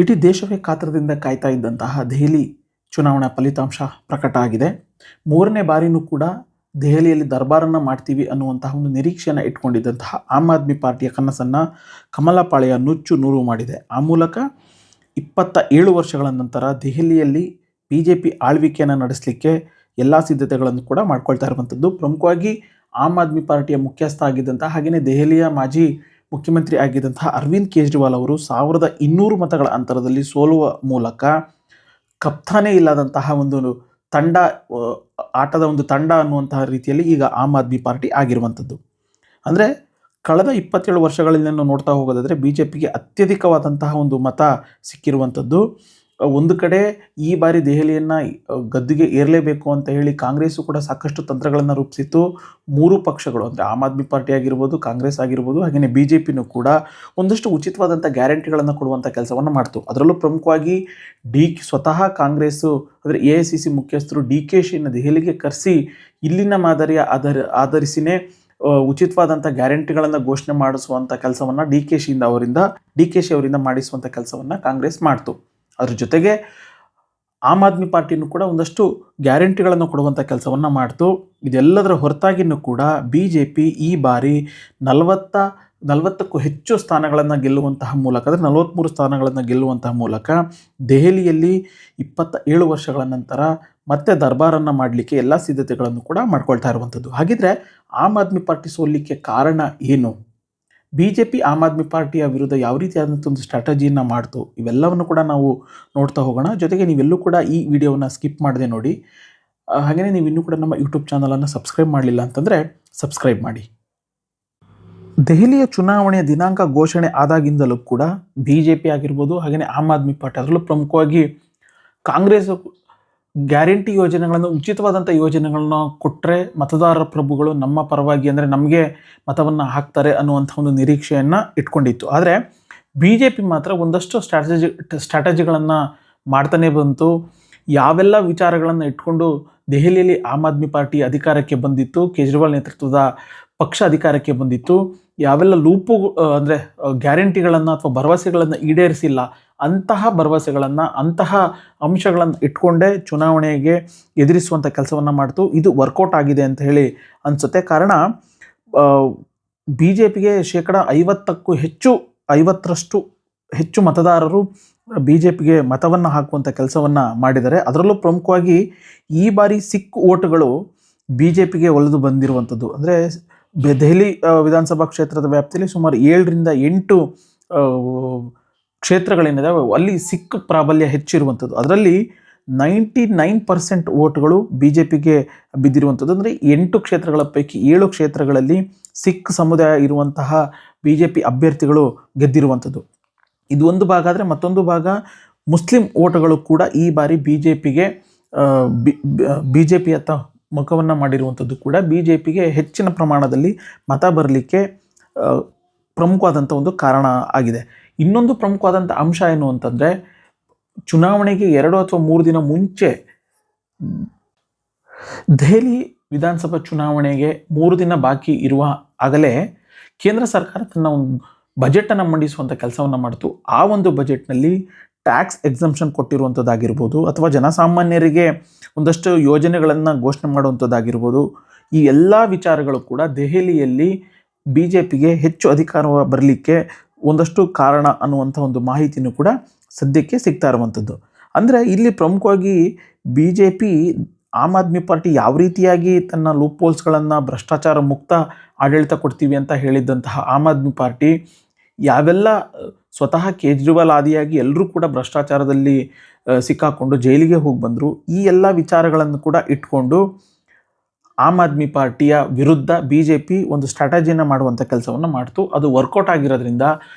ಇಡೀ ದೇಶವೇ ಕಾತರದಿಂದ ಕಾಯ್ತಾ ಇದ್ದಂತಹ ದೆಹಲಿ ಚುನಾವಣಾ ಫಲಿತಾಂಶ ಪ್ರಕಟ ಆಗಿದೆ. ಮೂರನೇ ಬಾರಿನೂ ಕೂಡ ದೆಹಲಿಯಲ್ಲಿ ದರ್ಬಾರನ್ನು ಮಾಡ್ತೀವಿ ಅನ್ನುವಂತಹ ಒಂದು ನಿರೀಕ್ಷೆಯನ್ನು ಇಟ್ಕೊಂಡಿದ್ದಂತಹ ಆಮ್ ಆದ್ಮಿ ಪಾರ್ಟಿಯ ಕನಸನ್ನು ಕಮಲಪಾಳ್ಯ ನುಚ್ಚು ನೂರು ಮಾಡಿದೆ. ಆ ಮೂಲಕ 27 ವರ್ಷಗಳ ನಂತರ ದೆಹಲಿಯಲ್ಲಿ BJP ಆಳ್ವಿಕೆಯನ್ನು ನಡೆಸಲಿಕ್ಕೆ ಎಲ್ಲ ಸಿದ್ಧತೆಗಳನ್ನು ಕೂಡ ಮಾಡ್ಕೊಳ್ತಾ ಇರುವಂಥದ್ದು. ಪ್ರಮುಖವಾಗಿ ಆಮ್ ಆದ್ಮಿ ಪಾರ್ಟಿಯ ಮುಖ್ಯಸ್ಥ ಆಗಿದ್ದಂತಹ ಹಾಗೆಯೇ ದೆಹಲಿಯ ಮಾಜಿ ಮುಖ್ಯಮಂತ್ರಿ ಆಗಿದ್ದಂತಹ ಅರವಿಂದ್ ಕೇಜ್ರಿವಾಲ್ ಅವರು 1200 ಮತಗಳ ಅಂತರದಲ್ಲಿ ಸೋಲುವ ಮೂಲಕ ಕಪ್ತಾನೇ ಇಲ್ಲದಂತಹ ಒಂದು ತಂಡ, ಆಟದ ಒಂದು ತಂಡ ಅನ್ನುವಂತಹ ರೀತಿಯಲ್ಲಿ ಈಗ ಆಮ್ ಆದ್ಮಿ ಪಾರ್ಟಿ ಆಗಿರುವಂಥದ್ದು. ಅಂದರೆ ಕಳೆದ 27 ವರ್ಷಗಳಲ್ಲಿ ನಾವು ನೋಡ್ತಾ ಹೋಗೋದಾದರೆ BJPಗೆ ಅತ್ಯಧಿಕವಾದಂತಹ ಒಂದು ಮತ ಸಿಕ್ಕಿರುವಂಥದ್ದು. ಒಂದು ಕಡೆ ಈ ಬಾರಿ ದೆಹಲಿಯನ್ನು ಗದ್ದುಗೆ ಏರಲೇಬೇಕು ಅಂತ ಹೇಳಿ ಕಾಂಗ್ರೆಸ್ಸು ಕೂಡ ಸಾಕಷ್ಟು ತಂತ್ರಗಳನ್ನು ರೂಪಿಸಿತ್ತು. ಮೂರು ಪಕ್ಷಗಳು ಅಂದರೆ ಆಮ್ ಆದ್ಮಿ ಪಾರ್ಟಿ ಆಗಿರ್ಬೋದು, ಕಾಂಗ್ರೆಸ್ ಆಗಿರ್ಬೋದು, ಹಾಗೆಯೇ BJPನೂ ಕೂಡ ಒಂದಷ್ಟು ಉಚಿತವಾದಂಥ ಗ್ಯಾರಂಟಿಗಳನ್ನು ಕೊಡುವಂಥ ಕೆಲಸವನ್ನು ಮಾಡ್ತು. ಅದರಲ್ಲೂ ಪ್ರಮುಖವಾಗಿ ಸ್ವತಃ ಕಾಂಗ್ರೆಸ್ಸು ಅಂದರೆ AICC ಮುಖ್ಯಸ್ಥರು DKಶಿಯನ್ನು ದೆಹಲಿಗೆ ಕರೆಸಿ ಇಲ್ಲಿನ ಮಾದರಿಯ ಆಧರಿಸಿನೇ ಉಚಿತವಾದಂಥ ಗ್ಯಾರಂಟಿಗಳನ್ನು ಘೋಷಣೆ ಮಾಡಿಸುವಂಥ ಕೆಲಸವನ್ನು DKಶಿ ಅವರಿಂದ ಮಾಡಿಸುವಂಥ ಕೆಲಸವನ್ನು ಕಾಂಗ್ರೆಸ್ ಮಾಡ್ತು. ಅದ್ರ ಜೊತೆಗೆ ಆಮ್ ಆದ್ಮಿ ಪಾರ್ಟಿನೂ ಕೂಡ ಒಂದಷ್ಟು ಗ್ಯಾರಂಟಿಗಳನ್ನು ಕೊಡುವಂಥ ಕೆಲಸವನ್ನು ಮಾಡ್ತು. ಇದೆಲ್ಲದರ ಹೊರತಾಗಿಯೂ ಕೂಡ BJP ಈ ಬಾರಿ 40ಕ್ಕೂ ಹೆಚ್ಚು ಸ್ಥಾನಗಳನ್ನು ಗೆಲ್ಲುವಂತಹ ಮೂಲಕ, ಅಂದರೆ 43 ಸ್ಥಾನಗಳನ್ನು ಗೆಲ್ಲುವಂತಹ ಮೂಲಕ ದೆಹಲಿಯಲ್ಲಿ 27 ವರ್ಷಗಳ ನಂತರ ಮತ್ತೆ ದರ್ಬಾರನ್ನು ಮಾಡಲಿಕ್ಕೆ ಎಲ್ಲ ಸಿದ್ಧತೆಗಳನ್ನು ಕೂಡ ಮಾಡ್ಕೊಳ್ತಾ ಇರುವಂಥದ್ದು. ಹಾಗಿದ್ರೆ ಆಮ್ ಆದ್ಮಿ ಪಾರ್ಟಿ ಸೋಲಿಕ್ಕೆ ಕಾರಣ ಏನು? BJP ಆಮ್ ಆದ್ಮಿ ಪಾರ್ಟಿಯ ವಿರುದ್ಧ ಯಾವ ರೀತಿಯಾದಂಥ ಒಂದು ಸ್ಟ್ರಾಟಜಿಯನ್ನು ಮಾಡ್ತು? ಇವೆಲ್ಲವನ್ನು ಕೂಡ ನಾವು ನೋಡ್ತಾ ಹೋಗೋಣ. ಜೊತೆಗೆ ನೀವೆಲ್ಲೂ ಕೂಡ ಈ ವಿಡಿಯೋವನ್ನು ಸ್ಕಿಪ್ ಮಾಡದೆ ನೋಡಿ. ಹಾಗೆಯೇ ನೀವು ಇನ್ನೂ ಕೂಡ ನಮ್ಮ ಯೂಟ್ಯೂಬ್ ಚಾನಲನ್ನು ಸಬ್ಸ್ಕ್ರೈಬ್ ಮಾಡಲಿಲ್ಲ ಅಂತಂದರೆ ಸಬ್ಸ್ಕ್ರೈಬ್ ಮಾಡಿ. ದೆಹಲಿಯ ಚುನಾವಣೆಯ ದಿನಾಂಕ ಘೋಷಣೆ ಆದಾಗಿಂದಲೂ ಕೂಡ BJP ಆಗಿರ್ಬೋದು, ಹಾಗೆಯೇ ಆಮ್ ಆದ್ಮಿ ಪಾರ್ಟಿ, ಅದರಲ್ಲೂ ಪ್ರಮುಖವಾಗಿ ಕಾಂಗ್ರೆಸ್ ಗ್ಯಾರಂಟಿ ಯೋಜನೆಗಳನ್ನು, ಉಚಿತವಾದಂಥ ಯೋಜನೆಗಳನ್ನ ಕೊಟ್ಟರೆ ಮತದಾರರ ಪ್ರಭುಗಳು ನಮ್ಮ ಪರವಾಗಿ, ಅಂದರೆ ನಮಗೆ ಮತವನ್ನು ಹಾಕ್ತಾರೆ ಅನ್ನುವಂಥ ಒಂದು ನಿರೀಕ್ಷೆಯನ್ನು ಇಟ್ಕೊಂಡಿತ್ತು. ಆದರೆ BJP ಮಾತ್ರ ಒಂದಷ್ಟು ಸ್ಟ್ರಾಟಜಿಗಳನ್ನು ಮಾಡ್ತಾನೆ ಬಂತು. ಯಾವೆಲ್ಲ ವಿಚಾರಗಳನ್ನು ಇಟ್ಕೊಂಡು ದೆಹಲಿಯಲ್ಲಿ ಆಮ್ ಆದ್ಮಿ ಪಾರ್ಟಿ ಅಧಿಕಾರಕ್ಕೆ ಬಂದಿತ್ತು, ಕೇಜ್ರಿವಾಲ್ ನೇತೃತ್ವದ ಪಕ್ಷ ಅಧಿಕಾರಕ್ಕೆ ಬಂದಿತ್ತು, ಯಾವೆಲ್ಲ ಅಂದರೆ ಗ್ಯಾರಂಟಿಗಳನ್ನು ಅಥವಾ ಭರವಸೆಗಳನ್ನು ಈಡೇರಿಸಿಲ್ಲ, ಅಂತಹ ಭರವಸೆಗಳನ್ನು, ಅಂತಹ ಅಂಶಗಳನ್ನು ಇಟ್ಕೊಂಡೇ ಚುನಾವಣೆಗೆ ಎದುರಿಸುವಂಥ ಕೆಲಸವನ್ನು ಮಾಡ್ತು. ಇದು ವರ್ಕೌಟ್ ಆಗಿದೆ ಅಂತ ಹೇಳಿ ಅನಿಸುತ್ತೆ. ಕಾರಣ BJPಗೆ 50% ಹೆಚ್ಚು ಮತದಾರರು BJPಗೆ ಮತವನ್ನು ಹಾಕುವಂಥ ಕೆಲಸವನ್ನು ಮಾಡಿದ್ದಾರೆ. ಅದರಲ್ಲೂ ಪ್ರಮುಖವಾಗಿ ಈ ಬಾರಿ ಸಿಖ್ ಓಟುಗಳು BJPಗೆ ಒಲಿದು ಬಂದಿರುವಂಥದ್ದು. ಅಂದರೆ ದೆಹಲಿ ವಿಧಾನಸಭಾ ಕ್ಷೇತ್ರದ ವ್ಯಾಪ್ತಿಯಲ್ಲಿ ಸುಮಾರು 7ರಿಂದ 8 ಕ್ಷೇತ್ರಗಳೇನಿದಾವೆ ಅಲ್ಲಿ ಸಿಖ್ ಪ್ರಾಬಲ್ಯ ಹೆಚ್ಚಿರುವಂಥದ್ದು. ಅದರಲ್ಲಿ 99% ಓಟ್ಗಳು BJPಗೆ ಬಿದ್ದಿರುವಂಥದ್ದು. ಅಂದರೆ 8 ಕ್ಷೇತ್ರಗಳ ಪೈಕಿ 7 ಕ್ಷೇತ್ರಗಳಲ್ಲಿ ಸಿಖ್ ಸಮುದಾಯ ಇರುವಂತಹ BJP ಅಭ್ಯರ್ಥಿಗಳು ಗೆದ್ದಿರುವಂಥದ್ದು. ಇದು ಒಂದು ಭಾಗ. ಆದರೆ ಮತ್ತೊಂದು ಭಾಗ ಮುಸ್ಲಿಂ ಓಟುಗಳು ಕೂಡ ಈ ಬಾರಿ BJPಯತ್ತ ಮುಖವನ್ನು ಮಾಡಿರುವಂಥದ್ದು ಕೂಡ BJPಗೆ ಹೆಚ್ಚಿನ ಪ್ರಮಾಣದಲ್ಲಿ ಮತ ಬರಲಿಕ್ಕೆ ಪ್ರಮುಖವಾದಂಥ ಒಂದು ಕಾರಣ ಆಗಿದೆ. ಇನ್ನೊಂದು ಪ್ರಮುಖವಾದಂಥ ಅಂಶ ಏನು ಅಂತಂದರೆ, ಚುನಾವಣೆಗೆ 2 ಅಥವಾ 3 ದಿನ ಮುಂಚೆ ದೆಹಲಿ ವಿಧಾನಸಭಾ ಚುನಾವಣೆಗೆ 3 ದಿನ ಬಾಕಿ ಇರುವ ಆಗಲೇ ಕೇಂದ್ರ ಸರ್ಕಾರ ತನ್ನ ಒಂದು ಬಜೆಟನ್ನು ಮಂಡಿಸುವಂಥ ಕೆಲಸವನ್ನು ಮಾಡಿತು. ಆ ಒಂದು ಬಜೆಟ್ನಲ್ಲಿ ಟ್ಯಾಕ್ಸ್ ಎಕ್ಸಂಪ್ಷನ್ ಕೊಟ್ಟಿರುವಂಥದ್ದಾಗಿರ್ಬೋದು, ಅಥವಾ ಜನಸಾಮಾನ್ಯರಿಗೆ ಒಂದಷ್ಟು ಯೋಜನೆಗಳನ್ನು ಘೋಷಣೆ ಮಾಡುವಂಥದ್ದಾಗಿರ್ಬೋದು, ಈ ಎಲ್ಲ ವಿಚಾರಗಳು ಕೂಡ ದೆಹಲಿಯಲ್ಲಿ BJPಗೆ ಹೆಚ್ಚು ಅಧಿಕಾರ ಬರಲಿಕ್ಕೆ ಒಂದಷ್ಟು ಕಾರಣ ಅನ್ನುವಂಥ ಒಂದು ಮಾಹಿತಿನೂ ಕೂಡ ಸದ್ಯಕ್ಕೆ ಸಿಗ್ತಾ ಇರುವಂಥದ್ದು. ಅಂದರೆ ಇಲ್ಲಿ ಪ್ರಮುಖವಾಗಿ BJP ಆಮ್ ಆದ್ಮಿ ಪಾರ್ಟಿ ಯಾವ ರೀತಿಯಾಗಿ ತನ್ನ ಲೂಪ್ ಹೋಲ್ಸ್ಗಳನ್ನು, ಭ್ರಷ್ಟಾಚಾರ ಮುಕ್ತ ಆಡಳಿತ ಕೊಡ್ತೀವಿ ಅಂತ ಹೇಳಿದ್ದಂತಹ ಆಮ್ ಆದ್ಮಿ ಪಾರ್ಟಿ ಯಾವೆಲ್ಲ ಸ್ವತಃ ಕೇಜ್ರಿವಾಲ್ ಆದಿಯಾಗಿ ಎಲ್ಲರೂ ಕೂಡ ಭ್ರಷ್ಟಾಚಾರದಲ್ಲಿ ಸಿಕ್ಕಾಕೊಂಡು ಜೈಲಿಗೆ ಹೋಗಿ ಬಂದರು, ಈ ಎಲ್ಲ ವಿಚಾರಗಳನ್ನು ಕೂಡ ಇಟ್ಕೊಂಡು ಆಮ್ ಆದ್ಮಿ ಪಾರ್ಟಿಯ ವಿರುದ್ಧ BJP ಒಂದು ಸ್ಟ್ರಾಟಜಿಯನ್ನು ಮಾಡುವಂಥ ಕೆಲಸವನ್ನು ಮಾಡ್ತು. ಅದು ವರ್ಕೌಟ್ ಆಗಿರೋದ್ರಿಂದ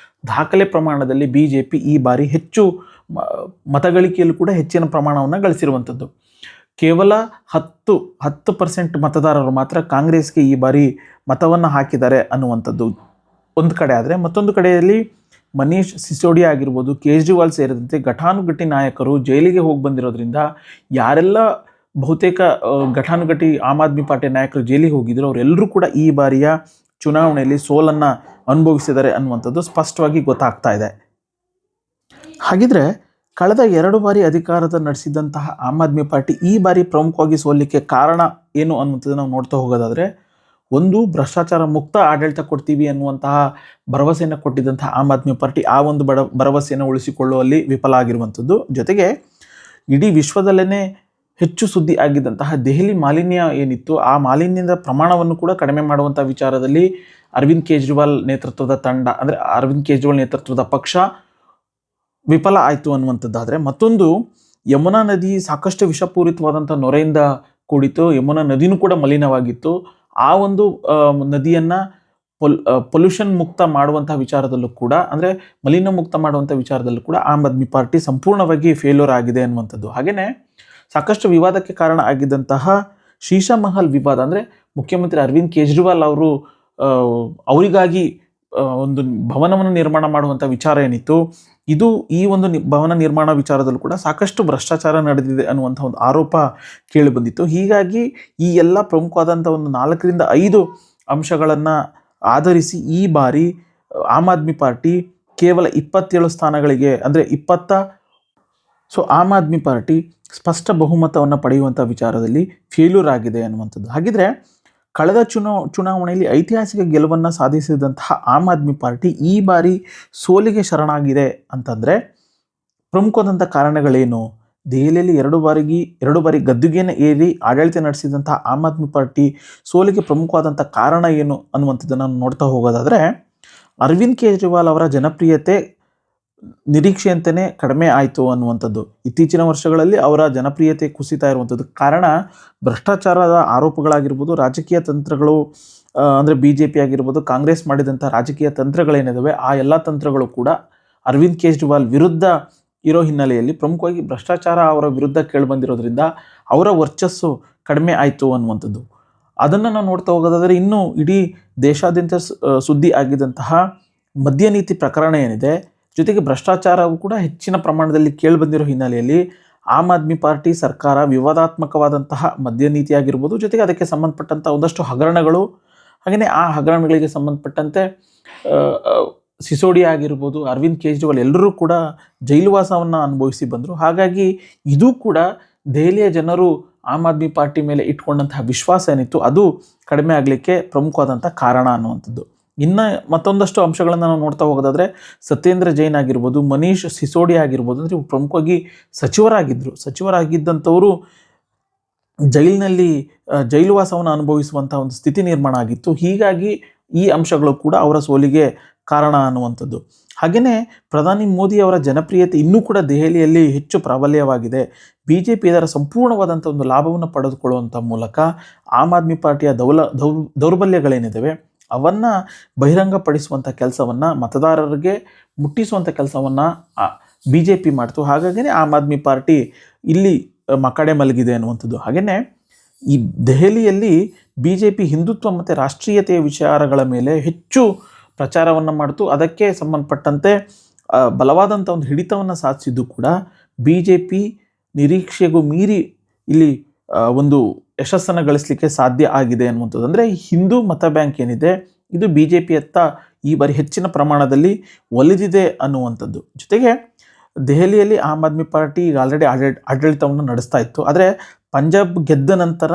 ದಾಖಲೆ ಪ್ರಮಾಣದಲ್ಲಿ BJP ಈ ಬಾರಿ ಹೆಚ್ಚು ಮತಗಳಿಕೆಯಲ್ಲೂ ಕೂಡ ಹೆಚ್ಚಿನ ಪ್ರಮಾಣವನ್ನು ಗಳಿಸಿರುವಂಥದ್ದು. ಕೇವಲ 10% ಮತದಾರರು ಮಾತ್ರ ಕಾಂಗ್ರೆಸ್ಗೆ ಈ ಬಾರಿ ಮತವನ್ನು ಹಾಕಿದ್ದಾರೆ ಅನ್ನುವಂಥದ್ದು ಒಂದು ಕಡೆ. ಆದರೆ ಮತ್ತೊಂದು ಕಡೆಯಲ್ಲಿ ಮನೀಶ್ ಸಿಸೋಡಿಯಾ ಆಗಿರ್ಬೋದು, ಕೇಜ್ರಿವಾಲ್ ಸೇರಿದಂತೆ ಘಟಾನುಘಟಿ ನಾಯಕರು ಜೈಲಿಗೆ ಹೋಗಿ ಬಂದಿರೋದ್ರಿಂದ ಯಾರೆಲ್ಲ ಬಹುತೇಕ ಘಟಾನುಘಟಿ ಆಮ್ ಆದ್ಮಿ ಪಾರ್ಟಿ ನಾಯಕರು ಜೈಲಿಗೆ ಹೋಗಿದ್ರು ಅವರೆಲ್ಲರೂ ಕೂಡ ಈ ಬಾರಿಯ ಚುನಾವಣೆಯಲ್ಲಿ ಸೋಲನ್ನು ಅನುಭವಿಸಿದ್ದಾರೆ ಅನ್ನುವಂಥದ್ದು ಸ್ಪಷ್ಟವಾಗಿ ಗೊತ್ತಾಗ್ತಾ ಇದೆ. ಹಾಗಿದ್ರೆ ಕಳೆದ 2 ಬಾರಿ ಅಧಿಕಾರದ ನಡೆಸಿದಂತಹ ಆಮ್ ಆದ್ಮಿ ಪಾರ್ಟಿ ಈ ಬಾರಿ ಪ್ರಮುಖವಾಗಿ ಸೋಲಿಕ್ಕೆ ಕಾರಣ ಏನು ಅನ್ನುವಂಥದ್ದು ನಾವು ನೋಡ್ತಾ ಹೋಗೋದಾದರೆ, ಒಂದು ಭ್ರಷ್ಟಾಚಾರ ಮುಕ್ತ ಆಡಳಿತ ಕೊಡ್ತೀವಿ ಅನ್ನುವಂತಹ ಭರವಸೆಯನ್ನು ಕೊಟ್ಟಿದ್ದಂತಹ ಆಮ್ ಆದ್ಮಿ ಪಾರ್ಟಿ ಆ ಒಂದು ಭರವಸೆಯನ್ನು ಉಳಿಸಿಕೊಳ್ಳುವಲ್ಲಿ ವಿಫಲ ಆಗಿರುವಂಥದ್ದು. ಜೊತೆಗೆ ಇಡೀ ವಿಶ್ವದಲ್ಲೇ ಹೆಚ್ಚು ಸುದ್ದಿ ಆಗಿದ್ದಂತಹ ದೆಹಲಿ ಮಾಲಿನ್ಯ ಏನಿತ್ತು, ಆ ಮಾಲಿನ್ಯದ ಪ್ರಮಾಣವನ್ನು ಕೂಡ ಕಡಿಮೆ ಮಾಡುವಂಥ ವಿಚಾರದಲ್ಲಿ ಅರವಿಂದ್ ಕೇಜ್ರಿವಾಲ್ ನೇತೃತ್ವದ ತಂಡ, ಅಂದರೆ ಅರವಿಂದ್ ಕೇಜ್ರಿವಾಲ್ ನೇತೃತ್ವದ ಪಕ್ಷ ವಿಫಲ ಆಯಿತು ಅನ್ನುವಂಥದ್ದಾದರೆ, ಮತ್ತೊಂದು ಯಮುನಾ ನದಿ ಸಾಕಷ್ಟು ವಿಷಪೂರಿತವಾದಂಥ ನೊರೆಯಿಂದ ಕೂಡಿತು. ಯಮುನಾ ನದಿನೂ ಕೂಡ ಮಲಿನವಾಗಿತ್ತು. ಆ ಒಂದು ನದಿಯನ್ನು ಪೊಲ್ಯೂಷನ್ ಮುಕ್ತ ಮಾಡುವಂಥ ವಿಚಾರದಲ್ಲೂ ಕೂಡ, ಅಂದರೆ ಮಲಿನ ಮುಕ್ತ ಮಾಡುವಂಥ ವಿಚಾರದಲ್ಲೂ ಕೂಡ ಆಮ್ ಆದ್ಮಿ ಪಾರ್ಟಿ ಸಂಪೂರ್ಣವಾಗಿ ಫೇಲ್ಯೂರ್ ಆಗಿದೆ ಅನ್ನುವಂಥದ್ದು. ಹಾಗೆಯೇ ಸಾಕಷ್ಟು ವಿವಾದಕ್ಕೆ ಕಾರಣ ಆಗಿದ್ದಂತಹ ಶೀಶಾ ಮಹಲ್ ವಿವಾದ, ಅಂದರೆ ಮುಖ್ಯಮಂತ್ರಿ ಅರವಿಂದ್ ಕೇಜ್ರಿವಾಲ್ ಅವರು ಅವರಿಗಾಗಿ ಒಂದು ಭವನವನ್ನು ನಿರ್ಮಾಣ ಮಾಡುವಂಥ ವಿಚಾರ ಏನಿತ್ತು, ಇದು ಈ ಒಂದು ಭವನ ನಿರ್ಮಾಣ ವಿಚಾರದಲ್ಲೂ ಕೂಡ ಸಾಕಷ್ಟು ಭ್ರಷ್ಟಾಚಾರ ನಡೆದಿದೆ ಅನ್ನುವಂಥ ಒಂದು ಆರೋಪ ಕೇಳಿಬಂದಿತ್ತು. ಹೀಗಾಗಿ ಈ ಎಲ್ಲ ಪ್ರಮುಖವಾದಂಥ ಒಂದು 4-5 ಅಂಶಗಳನ್ನು ಆಧರಿಸಿ ಈ ಬಾರಿ ಆಮ್ ಆದ್ಮಿ ಪಾರ್ಟಿ ಕೇವಲ 27 ಸ್ಥಾನಗಳಿಗೆ, ಅಂದರೆ ಆಮ್ ಆದ್ಮಿ ಪಾರ್ಟಿ ಸ್ಪಷ್ಟ ಬಹುಮತವನ್ನು ಪಡೆಯುವಂಥ ವಿಚಾರದಲ್ಲಿ ಫೇಲ್ಯೂರ್ ಆಗಿದೆ ಅನ್ನುವಂಥದ್ದು. ಹಾಗಿದ್ರೆ ಕಳೆದ ಚುನಾವಣೆಯಲ್ಲಿ ಐತಿಹಾಸಿಕ ಗೆಲುವನ್ನು ಸಾಧಿಸಿದಂತಹ ಆಮ್ ಆದ್ಮಿ ಪಾರ್ಟಿ ಈ ಬಾರಿ ಸೋಲಿಗೆ ಶರಣಾಗಿದೆ ಅಂತಂದರೆ ಪ್ರಮುಖವಾದಂಥ ಕಾರಣಗಳೇನು? ದೆಹಲಿಯಲ್ಲಿ 2 ಬಾರಿ ಗದ್ದುಗೆಯನ್ನು ಏರಿ ಆಡಳಿತ ನಡೆಸಿದಂತಹ ಆಮ್ ಆದ್ಮಿ ಪಾರ್ಟಿ ಸೋಲಿಗೆ ಪ್ರಮುಖವಾದಂಥ ಕಾರಣ ಏನು ಅನ್ನುವಂಥದ್ದನ್ನು ನೋಡ್ತಾ ಹೋಗೋದಾದರೆ, ಅರವಿಂದ್ ಕೇಜ್ರಿವಾಲ್ ಅವರ ಜನಪ್ರಿಯತೆ ನಿರೀಕ್ಷೆಯಂತೆಯೇ ಕಡಿಮೆ ಆಯಿತು ಅನ್ನುವಂಥದ್ದು. ಇತ್ತೀಚಿನ ವರ್ಷಗಳಲ್ಲಿ ಅವರ ಜನಪ್ರಿಯತೆ ಕುಸಿತಾ ಇರುವಂಥದ್ದು ಕಾರಣ ಭ್ರಷ್ಟಾಚಾರದ ಆರೋಪಗಳಾಗಿರ್ಬೋದು, ರಾಜಕೀಯ ತಂತ್ರಗಳು, ಅಂದರೆ BJP ಆಗಿರ್ಬೋದು, ಕಾಂಗ್ರೆಸ್ ಮಾಡಿದಂಥ ರಾಜಕೀಯ ತಂತ್ರಗಳೇನಿದ್ದಾವೆ ಆ ಎಲ್ಲ ತಂತ್ರಗಳು ಕೂಡ ಅರವಿಂದ್ ಕೇಜ್ರಿವಾಲ್ ವಿರುದ್ಧ ಇರೋ ಹಿನ್ನೆಲೆಯಲ್ಲಿ ಪ್ರಮುಖವಾಗಿ ಭ್ರಷ್ಟಾಚಾರ ಅವರ ವಿರುದ್ಧ ಕೇಳಿಬಂದಿರೋದ್ರಿಂದ ಅವರ ವರ್ಚಸ್ಸು ಕಡಿಮೆ ಆಯಿತು ಅನ್ನುವಂಥದ್ದು. ಅದನ್ನು ನಾವು ನೋಡ್ತಾ ಹೋಗೋದಾದರೆ, ಇನ್ನೂ ಇಡೀ ದೇಶಾದ್ಯಂತ ಸುದ್ದಿ ಆಗಿದ್ದಂತಹ ಮದ್ಯ ನೀತಿ ಪ್ರಕರಣ ಏನಿದೆ, ಜೊತೆಗೆ ಭ್ರಷ್ಟಾಚಾರವು ಕೂಡ ಹೆಚ್ಚಿನ ಪ್ರಮಾಣದಲ್ಲಿ ಕೇಳಿಬಂದಿರೋ ಹಿನ್ನೆಲೆಯಲ್ಲಿ ಆಮ್ ಆದ್ಮಿ ಪಾರ್ಟಿ ಸರ್ಕಾರ ವಿವಾದಾತ್ಮಕವಾದಂತಹ ಮದ್ಯ ನೀತಿ ಆಗಿರ್ಬೋದು, ಜೊತೆಗೆ ಅದಕ್ಕೆ ಸಂಬಂಧಪಟ್ಟಂಥ ಒಂದಷ್ಟು ಹಗರಣಗಳು, ಹಾಗೆಯೇ ಆ ಹಗರಣಗಳಿಗೆ ಸಂಬಂಧಪಟ್ಟಂತೆ ಸಿಸೋಡಿಯಾ ಆಗಿರ್ಬೋದು, ಅರವಿಂದ್ ಕೇಜ್ರಿವಾಲ್ ಎಲ್ಲರೂ ಕೂಡ ಜೈಲುವಾಸವನ್ನು ಅನುಭವಿಸಿ ಬಂದರು. ಹಾಗಾಗಿ ಇದು ಕೂಡ ದೆಹಲಿಯ ಜನರು ಆಮ್ ಆದ್ಮಿ ಪಾರ್ಟಿ ಮೇಲೆ ಇಟ್ಕೊಂಡಂತಹ ವಿಶ್ವಾಸ ಏನಿತ್ತು ಅದು ಕಡಿಮೆ ಆಗಲಿಕ್ಕೆ ಪ್ರಮುಖವಾದಂಥ ಕಾರಣ ಅನ್ನುವಂಥದ್ದು. ಇನ್ನು ಮತ್ತೊಂದಷ್ಟು ಅಂಶಗಳನ್ನು ನಾವು ನೋಡ್ತಾ ಹೋಗೋದಾದರೆ, ಸತ್ಯೇಂದ್ರ ಜೈನ್ ಆಗಿರ್ಬೋದು, ಮನೀಶ್ ಸಿಸೋಡಿಯಾ ಆಗಿರ್ಬೋದು, ಅಂದರೆ ಪ್ರಮುಖವಾಗಿ ಸಚಿವರಾಗಿದ್ದಂಥವರು ಜೈಲುವಾಸವನ್ನು ಅನುಭವಿಸುವಂಥ ಒಂದು ಸ್ಥಿತಿ ನಿರ್ಮಾಣ ಆಗಿತ್ತು. ಹೀಗಾಗಿ ಈ ಅಂಶಗಳು ಕೂಡ ಅವರ ಸೋಲಿಗೆ ಕಾರಣ ಅನ್ನುವಂಥದ್ದು. ಹಾಗೆಯೇ ಪ್ರಧಾನಿ ಮೋದಿ ಅವರ ಜನಪ್ರಿಯತೆ ಇನ್ನೂ ಕೂಡ ದೆಹಲಿಯಲ್ಲಿ ಹೆಚ್ಚು ಪ್ರಾಬಲ್ಯವಾಗಿದೆ. BJP ಇದರ ಸಂಪೂರ್ಣವಾದಂಥ ಒಂದು ಲಾಭವನ್ನು ಪಡೆದುಕೊಳ್ಳುವಂಥ ಮೂಲಕ ಆಮ್ ಆದ್ಮಿ ಪಾರ್ಟಿಯ ದೌರ್ಬಲ್ಯಗಳೇನಿದ್ದಾವೆ ಅವನ್ನು ಬಹಿರಂಗಪಡಿಸುವಂಥ ಕೆಲಸವನ್ನು, ಮತದಾರರಿಗೆ ಮುಟ್ಟಿಸುವಂಥ ಕೆಲಸವನ್ನು BJP ಮಾಡ್ತು. ಹಾಗಾಗಿಯೇ ಆಮ್ ಆದ್ಮಿ ಪಾರ್ಟಿ ಇಲ್ಲಿ ಮಕಡೆ ಮಲಗಿದೆ ಅನ್ನುವಂಥದ್ದು. ಹಾಗೆಯೇ ಈ ದೆಹಲಿಯಲ್ಲಿ BJP ಹಿಂದುತ್ವ ಮತ್ತು ರಾಷ್ಟ್ರೀಯತೆಯ ವಿಚಾರಗಳ ಮೇಲೆ ಹೆಚ್ಚು ಪ್ರಚಾರವನ್ನು ಮಾಡ್ತು. ಅದಕ್ಕೆ ಸಂಬಂಧಪಟ್ಟಂತೆ ಬಲವಾದಂಥ ಒಂದು ಹಿಡಿತವನ್ನು ಸಾಧಿಸಿದ್ದು ಕೂಡ BJP ನಿರೀಕ್ಷೆಗೂ ಮೀರಿ ಇಲ್ಲಿ ಒಂದು ಯಶಸ್ಸನ್ನು ಗಳಿಸಲಿಕ್ಕೆ ಸಾಧ್ಯ ಆಗಿದೆ ಅನ್ನುವಂಥದ್ದು. ಅಂದರೆ ಹಿಂದೂ ಮತ ಬ್ಯಾಂಕ್ ಏನಿದೆ ಇದು BJPಯತ್ತ ಈ ಬಾರಿ ಹೆಚ್ಚಿನ ಪ್ರಮಾಣದಲ್ಲಿ ಒಲಿದಿದೆ ಅನ್ನುವಂಥದ್ದು. ಜೊತೆಗೆ ದೆಹಲಿಯಲ್ಲಿ ಆಮ್ ಆದ್ಮಿ ಪಾರ್ಟಿ ಈಗ ಆಲ್ರೆಡಿ ಆಡಳಿತವನ್ನು ನಡೆಸ್ತಾ ಇತ್ತು. ಆದರೆ ಪಂಜಾಬ್ ಗೆದ್ದ ನಂತರ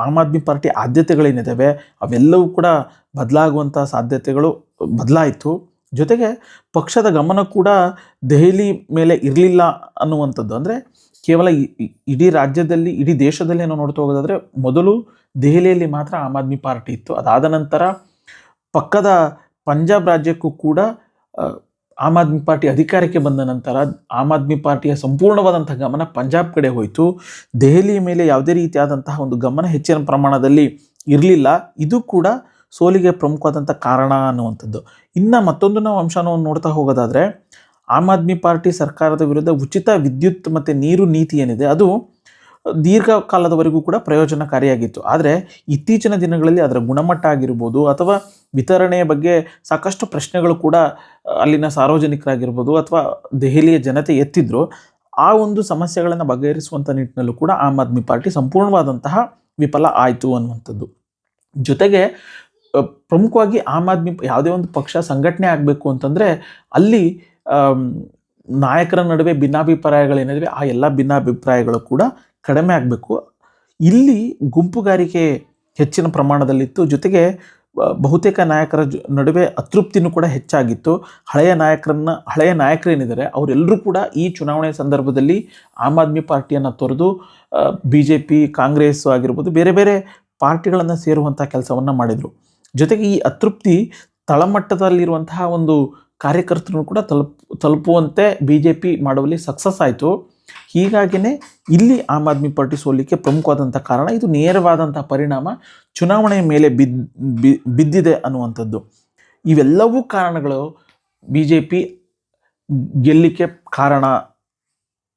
ಆಮ್ ಆದ್ಮಿ ಪಾರ್ಟಿ ಆದ್ಯತೆಗಳೇನಿದ್ದಾವೆ ಅವೆಲ್ಲವೂ ಕೂಡ ಬದಲಾಗುವಂಥ ಸಾಧ್ಯತೆಗಳು ಬದಲಾಯಿತು. ಜೊತೆಗೆ ಪಕ್ಷದ ಗಮನ ಕೂಡ ದೆಹಲಿ ಮೇಲೆ ಇರಲಿಲ್ಲ ಅನ್ನುವಂಥದ್ದು. ಅಂದರೆ ಕೇವಲ ಇಡೀ ರಾಜ್ಯದಲ್ಲಿ, ಇಡೀ ದೇಶದಲ್ಲಿ ನಾವು ನೋಡ್ತಾ ಹೋಗೋದಾದರೆ ಮೊದಲು ದೆಹಲಿಯಲ್ಲಿ ಮಾತ್ರ ಆಮ್ ಆದ್ಮಿ ಪಾರ್ಟಿ ಇತ್ತು. ಅದಾದ ನಂತರ ಪಕ್ಕದ ಪಂಜಾಬ್ ರಾಜ್ಯಕ್ಕೂ ಕೂಡ ಆಮ್ ಆದ್ಮಿ ಪಾರ್ಟಿ ಅಧಿಕಾರಕ್ಕೆ ಬಂದ ನಂತರ ಆಮ್ ಆದ್ಮಿ ಪಾರ್ಟಿಯ ಸಂಪೂರ್ಣವಾದಂಥ ಗಮನ ಪಂಜಾಬ್ ಕಡೆ ಹೋಯಿತು. ದೆಹಲಿಯ ಮೇಲೆ ಯಾವುದೇ ರೀತಿಯಾದಂತಹ ಒಂದು ಗಮನ ಹೆಚ್ಚಿನ ಪ್ರಮಾಣದಲ್ಲಿ ಇರಲಿಲ್ಲ. ಇದು ಕೂಡ ಸೋಲಿಗೆ ಪ್ರಮುಖವಾದಂಥ ಕಾರಣ ಅನ್ನುವಂಥದ್ದು. ಇನ್ನು ಮತ್ತೊಂದು ನಾವು ಅಂಶವನ್ನು ನೋಡ್ತಾ ಹೋಗೋದಾದರೆ, ಆಮ್ ಆದ್ಮಿ ಪಾರ್ಟಿ ಸರ್ಕಾರದ ವಿರುದ್ಧ ಉಚಿತ ವಿದ್ಯುತ್ ಮತ್ತು ನೀರು ನೀತಿ ಏನಿದೆ ಅದು ದೀರ್ಘಕಾಲದವರೆಗೂ ಕೂಡ ಪ್ರಯೋಜನಕಾರಿಯಾಗಿತ್ತು. ಆದರೆ ಇತ್ತೀಚಿನ ದಿನಗಳಲ್ಲಿ ಅದರ ಗುಣಮಟ್ಟ ಆಗಿರ್ಬೋದು ಅಥವಾ ವಿತರಣೆಯ ಬಗ್ಗೆ ಸಾಕಷ್ಟು ಪ್ರಶ್ನೆಗಳು ಕೂಡ ಅಲ್ಲಿನ ಸಾರ್ವಜನಿಕರಾಗಿರ್ಬೋದು ಅಥವಾ ದೆಹಲಿಯ ಜನತೆ ಎತ್ತಿದ್ರು. ಆ ಒಂದು ಸಮಸ್ಯೆಗಳನ್ನು ಬಗೆಹರಿಸುವಂಥ ನಿಟ್ಟಿನಲ್ಲೂ ಕೂಡ ಆಮ್ ಆದ್ಮಿ ಪಾರ್ಟಿ ಸಂಪೂರ್ಣವಾದಂತಹ ವಿಫಲ ಆಯಿತು ಅನ್ನುವಂಥದ್ದು. ಜೊತೆಗೆ ಪ್ರಮುಖವಾಗಿ ಆಮ್ ಆದ್ಮಿ ಯಾವುದೇ ಒಂದು ಪಕ್ಷ ಸಂಘಟನೆ ಆಗಬೇಕು ಅಂತಂದರೆ ಅಲ್ಲಿ ನಾಯಕರ ನಡುವೆ ಭಿನ್ನಾಭಿಪ್ರಾಯಗಳೇನಿವೆ ಆ ಎಲ್ಲ ಭಿನ್ನಾಭಿಪ್ರಾಯಗಳು ಕೂಡ ಕಡಿಮೆ ಆಗಬೇಕು. ಇಲ್ಲಿ ಗುಂಪುಗಾರಿಕೆ ಹೆಚ್ಚಿನ ಪ್ರಮಾಣದಲ್ಲಿತ್ತು. ಜೊತೆಗೆ ಬಹುತೇಕ ನಾಯಕರ ನಡುವೆ ಅತೃಪ್ತಿನೂ ಕೂಡ ಹೆಚ್ಚಾಗಿತ್ತು. ಹಳೆಯ ನಾಯಕರೇನಿದ್ದಾರೆ ಅವರೆಲ್ಲರೂ ಕೂಡ ಈ ಚುನಾವಣೆ ಸಂದರ್ಭದಲ್ಲಿ ಆಮ್ ಆದ್ಮಿ ಪಾರ್ಟಿಯನ್ನು ತೊರೆದು BJP, ಕಾಂಗ್ರೆಸ್ ಆಗಿರ್ಬೋದು ಬೇರೆ ಬೇರೆ ಪಾರ್ಟಿಗಳನ್ನು ಸೇರುವಂಥ ಕೆಲಸವನ್ನು ಮಾಡಿದರು. ಜೊತೆಗೆ ಈ ಅತೃಪ್ತಿ ತಳಮಟ್ಟದಲ್ಲಿರುವಂತಹ ಒಂದು ಕಾರ್ಯಕರ್ತರನ್ನು ಕೂಡ ತಲುಪುವಂತೆ BJP ಮಾಡುವಲ್ಲಿ ಸಕ್ಸಸ್ ಆಯಿತು. ಹೀಗಾಗಿಯೇ ಇಲ್ಲಿ ಆಮ್ ಆದ್ಮಿ ಪಾರ್ಟಿ ಸೋಲಿಕ್ಕೆ ಪ್ರಮುಖವಾದಂಥ ಕಾರಣ, ಇದು ನೇರವಾದಂಥ ಪರಿಣಾಮ ಚುನಾವಣೆಯ ಮೇಲೆ ಬಿದ್ದಿದೆ ಅನ್ನುವಂಥದ್ದು. ಇವೆಲ್ಲವೂ ಕಾರಣಗಳು BJP ಗೆಲ್ಲಿಕ್ಕೆ ಕಾರಣ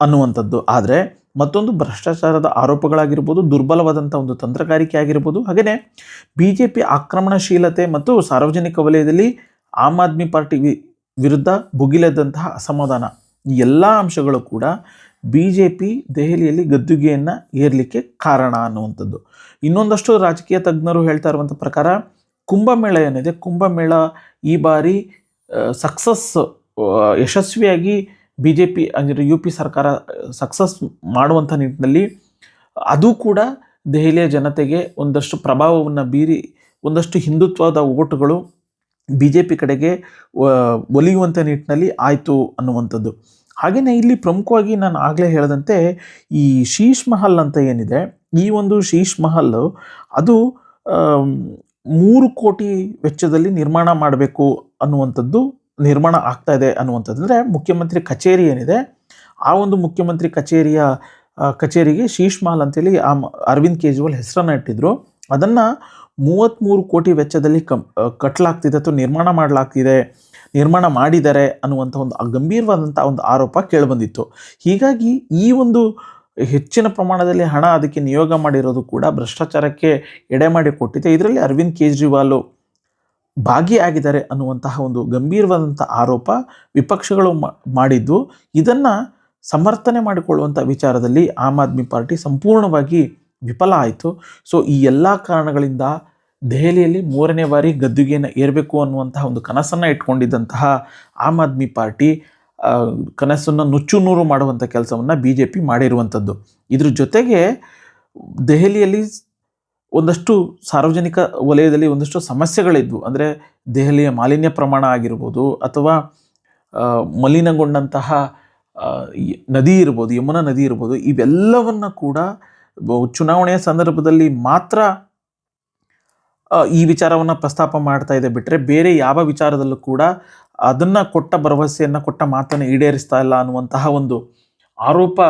ಅನ್ನುವಂಥದ್ದು. ಆದರೆ ಮತ್ತೊಂದು ಭ್ರಷ್ಟಾಚಾರದ ಆರೋಪಗಳಾಗಿರ್ಬೋದು, ದುರ್ಬಲವಾದಂಥ ಒಂದು ತಂತ್ರಗಾರಿಕೆ ಆಗಿರ್ಬೋದು, ಹಾಗೆಯೇ BJP ಆಕ್ರಮಣಶೀಲತೆ ಮತ್ತು ಸಾರ್ವಜನಿಕ ವಲಯದಲ್ಲಿ ಆಮ್ ಆದ್ಮಿ ಪಾರ್ಟಿ ವಿರುದ್ಧ ಭುಗಿಲೆದಂತಹ ಅಸಮಾಧಾನ, ಈ ಎಲ್ಲ ಅಂಶಗಳು ಕೂಡ BJP ದೆಹಲಿಯಲ್ಲಿ ಗದ್ದುಗೆಯನ್ನು ಏರಲಿಕ್ಕೆ ಕಾರಣ ಅನ್ನುವಂಥದ್ದು. ಇನ್ನೊಂದಷ್ಟು ರಾಜಕೀಯ ತಜ್ಞರು ಹೇಳ್ತಾ ಇರುವಂಥ ಪ್ರಕಾರ ಕುಂಭಮೇಳ ಏನಿದೆ, ಕುಂಭಮೇಳ ಈ ಬಾರಿ ಯಶಸ್ವಿಯಾಗಿ BJP ಅಂದರೆ UP ಸರ್ಕಾರ ಸಕ್ಸಸ್ ಮಾಡುವಂಥ ನಿಟ್ಟಿನಲ್ಲಿ ಅದು ಕೂಡ ದೆಹಲಿಯ ಜನತೆಗೆ ಒಂದಷ್ಟು ಪ್ರಭಾವವನ್ನು ಬೀರಿ ಒಂದಷ್ಟು ಹಿಂದುತ್ವದ ಓಟುಗಳು BJP ಕಡೆಗೆ ಒಲಿಯುವಂಥ ನಿಟ್ಟಿನಲ್ಲಿ ಆಯಿತು ಅನ್ನುವಂಥದ್ದು. ಹಾಗೆಯೇ ಇಲ್ಲಿ ಪ್ರಮುಖವಾಗಿ ನಾನು ಆಗಲೇ ಹೇಳಿದಂತೆ ಈ ಶೀಶ್ ಮಹಲ್ ಅಂತ ಏನಿದೆ, ಈ ಒಂದು ಶೀಶ್ ಮಹಲ್ ಅದು 3 ಕೋಟಿ ವೆಚ್ಚದಲ್ಲಿ ನಿರ್ಮಾಣ ಮಾಡಬೇಕು ಅನ್ನುವಂಥದ್ದು, ನಿರ್ಮಾಣ ಆಗ್ತಾ ಇದೆ ಅನ್ನುವಂಥದ್ದು. ಅಂದರೆ ಮುಖ್ಯಮಂತ್ರಿ ಕಚೇರಿ ಏನಿದೆ ಆ ಒಂದು ಮುಖ್ಯಮಂತ್ರಿ ಕಚೇರಿಗೆ ಶೀಶ್ ಮಹಲ್ ಅಂತೇಳಿ ಅರವಿಂದ್ ಕೇಜ್ರಿವಾಲ್ ಹೆಸರನ್ನು ಇಟ್ಟಿದ್ರು. ಅದನ್ನು 33 ಕೋಟಿ ವೆಚ್ಚದಲ್ಲಿ ಕಟ್ಟಲಾಗ್ತಿದೆ ಅಥವಾ ನಿರ್ಮಾಣ ಮಾಡಿದ್ದಾರೆ ಅನ್ನುವಂಥ ಒಂದು ಗಂಭೀರವಾದಂಥ ಒಂದು ಆರೋಪ ಕೇಳಿಬಂದಿತ್ತು. ಹೀಗಾಗಿ ಈ ಒಂದು ಹೆಚ್ಚಿನ ಪ್ರಮಾಣದಲ್ಲಿ ಹಣ ಅದಕ್ಕೆ ನಿಯೋಗ ಮಾಡಿರೋದು ಕೂಡ ಭ್ರಷ್ಟಾಚಾರಕ್ಕೆ ಎಡೆ ಮಾಡಿ ಕೊಟ್ಟಿದೆ. ಇದರಲ್ಲಿ ಅರವಿಂದ್ ಕೇಜ್ರಿವಾಲ್ ಭಾಗಿಯಾಗಿದ್ದಾರೆ ಅನ್ನುವಂತಹ ಒಂದು ಗಂಭೀರವಾದಂಥ ಆರೋಪ ವಿಪಕ್ಷಗಳು ಮಾಡಿದ್ದು, ಇದನ್ನು ಸಮರ್ಥನೆ ಮಾಡಿಕೊಳ್ಳುವಂಥ ವಿಚಾರದಲ್ಲಿ ಆಮ್ ಆದ್ಮಿ ಪಾರ್ಟಿ ಸಂಪೂರ್ಣವಾಗಿ ವಿಫಲ ಆಯಿತು. ಸೊ ಈ ಎಲ್ಲ ಕಾರಣಗಳಿಂದ ದೆಹಲಿಯಲ್ಲಿ 3ನೇ ಬಾರಿ ಗದ್ದುಗೆಯನ್ನು ಏರಬೇಕು ಅನ್ನುವಂತಹ ಒಂದು ಕನಸನ್ನು ಇಟ್ಕೊಂಡಿದ್ದಂತಹ ಆಮ್ ಆದ್ಮಿ ಪಾರ್ಟಿ ಕನಸನ್ನು ನುಚ್ಚುನೂರು ಮಾಡುವಂಥ ಕೆಲಸವನ್ನು BJP ಮಾಡಿರುವಂಥದ್ದು. ಇದ್ರ ಜೊತೆಗೆ ದೆಹಲಿಯಲ್ಲಿ ಒಂದಷ್ಟು ಸಾರ್ವಜನಿಕ ವಲಯದಲ್ಲಿ ಒಂದಷ್ಟು ಸಮಸ್ಯೆಗಳಿದ್ವು. ಅಂದರೆ ದೆಹಲಿಯ ಮಾಲಿನ್ಯ ಪ್ರಮಾಣ ಆಗಿರ್ಬೋದು, ಅಥವಾ ಮಲಿನಗೊಂಡಂತಹ ನದಿ ಇರ್ಬೋದು, ಯಮುನಾ ನದಿ ಇರ್ಬೋದು, ಇವೆಲ್ಲವನ್ನು ಕೂಡ ಚುನಾವಣೆಯ ಸಂದರ್ಭದಲ್ಲಿ ಮಾತ್ರ ಈ ವಿಚಾರವನ್ನು ಪ್ರಸ್ತಾಪ ಮಾಡ್ತಾ ಇದೆ ಬಿಟ್ಟರೆ ಬೇರೆ ಯಾವ ವಿಚಾರದಲ್ಲೂ ಕೂಡ ಅದನ್ನು ಕೊಟ್ಟ ಮಾತನ್ನು ಈಡೇರಿಸ್ತಾ ಇಲ್ಲ ಅನ್ನುವಂತಹ ಒಂದು ಆರೋಪ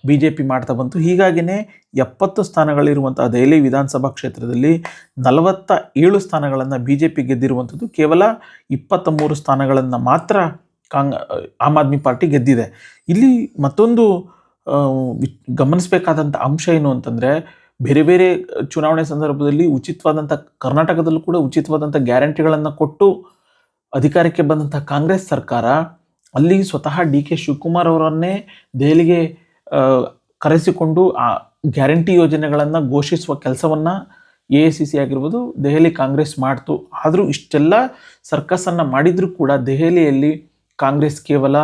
BJP ಮಾಡ್ತಾ ಬಂತು. ಹೀಗಾಗಿಯೇ 70 ಸ್ಥಾನಗಳಿರುವಂತಹ ದೆಹಲಿ ವಿಧಾನಸಭಾ ಕ್ಷೇತ್ರದಲ್ಲಿ 47 ಸ್ಥಾನಗಳನ್ನು BJP ಗೆದ್ದಿರುವಂಥದ್ದು, ಕೇವಲ 23 ಸ್ಥಾನಗಳನ್ನು ಮಾತ್ರ ಆಮ್ ಆದ್ಮಿ ಪಾರ್ಟಿ ಗೆದ್ದಿದೆ. ಇಲ್ಲಿ ಮತ್ತೊಂದು ಗಮನಿಸಬೇಕಾದಂಥ ಅಂಶ ಏನು ಅಂತಂದರೆ, ಬೇರೆ ಬೇರೆ ಚುನಾವಣೆ ಸಂದರ್ಭದಲ್ಲಿ ಕರ್ನಾಟಕದಲ್ಲೂ ಕೂಡ ಉಚಿತವಾದಂಥ ಗ್ಯಾರಂಟಿಗಳನ್ನು ಕೊಟ್ಟು ಅಧಿಕಾರಕ್ಕೆ ಬಂದಂಥ ಕಾಂಗ್ರೆಸ್ ಸರ್ಕಾರ ಅಲ್ಲಿ ಸ್ವತಃ DK ಶಿವಕುಮಾರ್ ಅವರನ್ನೇ ದೆಹಲಿಗೆ ಕರೆಸಿಕೊಂಡು ಆ ಗ್ಯಾರಂಟಿ ಯೋಜನೆಗಳನ್ನು ಘೋಷಿಸುವ ಕೆಲಸವನ್ನು AICC ಆಗಿರ್ಬೋದು, ದೆಹಲಿ ಕಾಂಗ್ರೆಸ್ ಮಾಡ್ತು. ಆದರೂ ಇಷ್ಟೆಲ್ಲ ಸರ್ಕಸನ್ನು ಮಾಡಿದರೂ ಕೂಡ ದೆಹಲಿಯಲ್ಲಿ ಕಾಂಗ್ರೆಸ್ ಕೇವಲ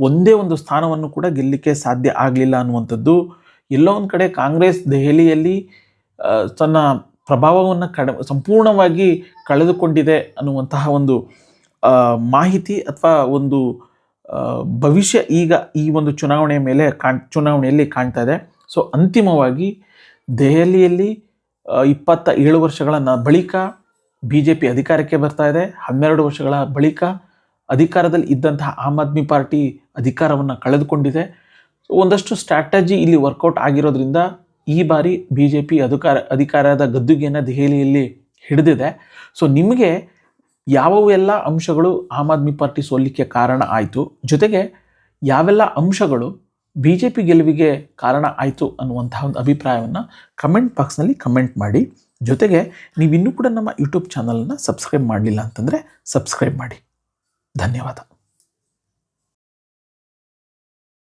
ಒಂದೇ ಒಂದು ಸ್ಥಾನವನ್ನು ಕೂಡ ಗೆಲ್ಲಲಿಕ್ಕೆ ಸಾಧ್ಯ ಆಗಲಿಲ್ಲ ಅನ್ನುವಂಥದ್ದು. ಎಲ್ಲೋ ಒಂದು ಕಡೆ ಕಾಂಗ್ರೆಸ್ ದೆಹಲಿಯಲ್ಲಿ ತನ್ನ ಪ್ರಭಾವವನ್ನು ಸಂಪೂರ್ಣವಾಗಿ ಕಳೆದುಕೊಂಡಿದೆ ಅನ್ನುವಂತಹ ಒಂದು ಮಾಹಿತಿ ಅಥವಾ ಒಂದು ಭವಿಷ್ಯ ಈಗ ಈ ಒಂದು ಚುನಾವಣೆಯಲ್ಲಿ ಕಾಣ್ತಾ ಇದೆ. ಸೊ ಅಂತಿಮವಾಗಿ ದೆಹಲಿಯಲ್ಲಿ 27 ವರ್ಷಗಳ ಬಳಿಕ BJP ಅಧಿಕಾರಕ್ಕೆ ಬರ್ತಾ ಇದೆ. 12 ವರ್ಷಗಳ ಬಳಿಕ ಅಧಿಕಾರದಲ್ಲಿ ಇದ್ದಂತಹ ಆಮ್ ಆದ್ಮಿ ಪಾರ್ಟಿ ಅಧಿಕಾರವನ್ನು ಕಳೆದುಕೊಂಡಿದೆ. ಒಂದಷ್ಟು ಸ್ಟ್ರಾಟಜಿ ಇಲ್ಲಿ ವರ್ಕೌಟ್ ಆಗಿರೋದ್ರಿಂದ ಈ ಬಾರಿ BJP ಅಧಿಕಾರದ ಗದ್ದುಗೆಯನ್ನು ದೆಹಲಿಯಲ್ಲಿ ಹಿಡಿದಿದೆ. ಸೊ ನಿಮಗೆ ಯಾವೆಲ್ಲ ಅಂಶಗಳು ಆಮ್ ಆದ್ಮಿ ಪಾರ್ಟಿ ಸೋಲಿಕ್ಕೆ ಕಾರಣ ಆಯಿತು, ಜೊತೆಗೆ ಯಾವೆಲ್ಲ ಅಂಶಗಳು BJP ಗೆಲುವಿಗೆ ಕಾರಣ ಆಯಿತು ಅನ್ನುವಂತಹ ಒಂದು ಅಭಿಪ್ರಾಯವನ್ನು ಕಮೆಂಟ್ ಬಾಕ್ಸ್ನಲ್ಲಿ ಕಮೆಂಟ್ ಮಾಡಿ. ಜೊತೆಗೆ ನೀವಿನ್ನೂ ಕೂಡ ನಮ್ಮ ಯೂಟ್ಯೂಬ್ ಚಾನಲನ್ನು ಸಬ್ಸ್ಕ್ರೈಬ್ ಮಾಡಲಿಲ್ಲ ಅಂತಂದರೆ ಸಬ್ಸ್ಕ್ರೈಬ್ ಮಾಡಿ. ಧನ್ಯವಾದ.